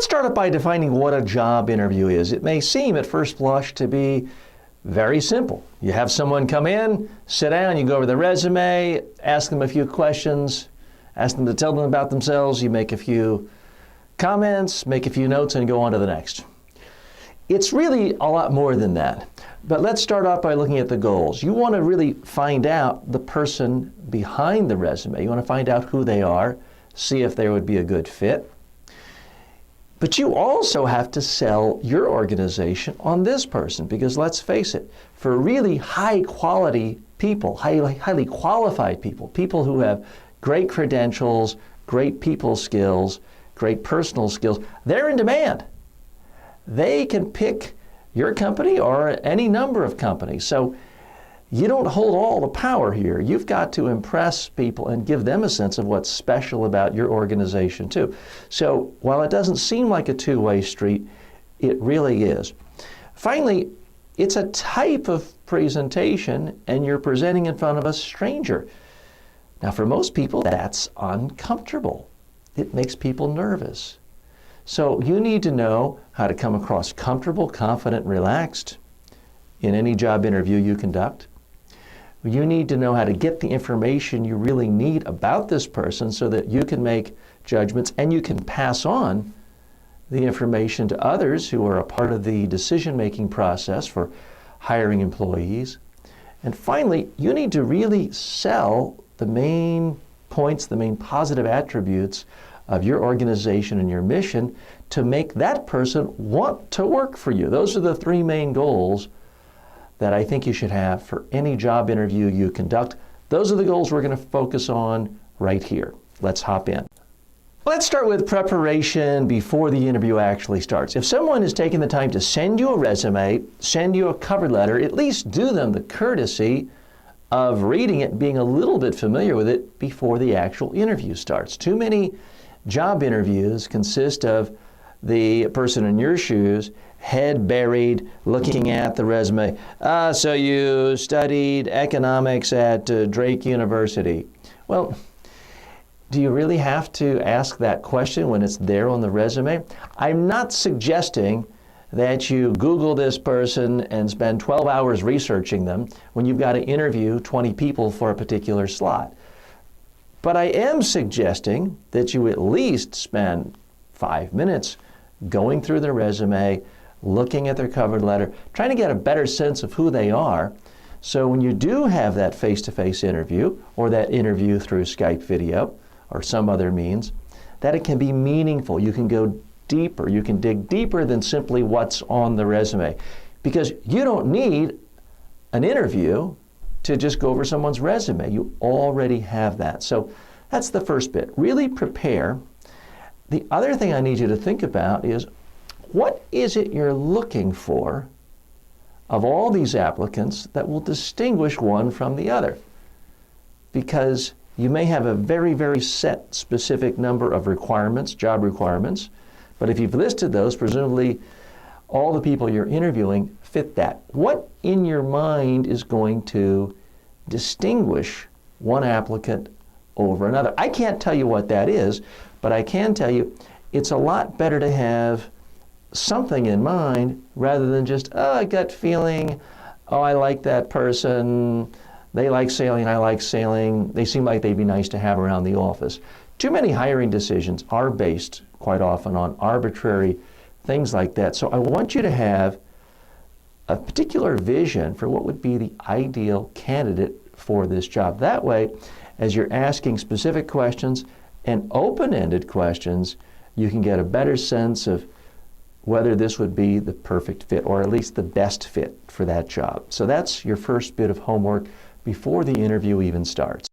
Let's start off by defining what a job interview is. It may seem at first blush to be very simple. You have someone come in, sit down, you go over the resume, ask them a few questions, ask them to tell them about themselves, you make a few comments, make a few notes, and go on to the next. It's really a lot more than that. But let's start off by looking at the goals. You want to really find out the person behind the resume. You want to find out who they are, see if they would be a good fit. But you also have to sell your organization on this person, because let's face it, for really high quality people, highly qualified people, people who have great credentials, great people skills, great personal skills, they're in demand. They can pick your company or any number of companies. So you don't hold all the power here. You've got to impress people and give them a sense of what's special about your organization too. So while it doesn't seem like a two-way street, it really is. Finally, it's a type of presentation, and you're presenting in front of a stranger. Now for most people, that's uncomfortable. It makes people nervous. So you need to know how to come across comfortable, confident, relaxed in any job interview you conduct. You need to know how to get the information you really need about this person so that you can make judgments and you can pass on the information to others who are a part of the decision-making process for hiring employees. And finally, you need to really sell the main points, the main positive attributes of your organization and your mission to make that person want to work for you. Those are the three main goals that I think you should have for any job interview you conduct. Those are the goals we're going to focus on right here. Let's hop in. Let's start with preparation before the interview actually starts. If someone is taking the time to send you a resume, send you a cover letter, at least do them the courtesy of reading it, being a little bit familiar with it before the actual interview starts. Too many job interviews consist of the person in your shoes, head buried, looking at the resume. So you studied economics at Drake University. Well, do you really have to ask that question when it's there on the resume? I'm not suggesting that you Google this person and spend 12 hours researching them when you've got to interview 20 people for a particular slot. But I am suggesting that you at least spend 5 minutes going through their resume, looking at their cover letter, trying to get a better sense of who they are, so when you do have that face-to-face interview or that interview through Skype video or some other means, that it can be meaningful. You can go deeper. You can dig deeper than simply what's on the resume, because you don't need an interview to just go over someone's resume. You already have that. So that's the first bit. Really prepare. The other thing I need you to think about is, what is it you're looking for of all these applicants that will distinguish one from the other? Because you may have a very, very set specific number of requirements, job requirements, but if you've listed those, presumably all the people you're interviewing fit that. What in your mind is going to distinguish one applicant over another? I can't tell you what that is, but I can tell you it's a lot better to have something in mind rather than just, oh, a gut feeling, oh, I like that person, they like sailing, I like sailing, they seem like they'd be nice to have around the office. Too many hiring decisions are based quite often on arbitrary things like that. So I want you to have a particular vision for what would be the ideal candidate for this job. That way, as you're asking specific questions and open-ended questions, you can get a better sense of whether this would be the perfect fit, or at least the best fit for that job. So that's your first bit of homework before the interview even starts.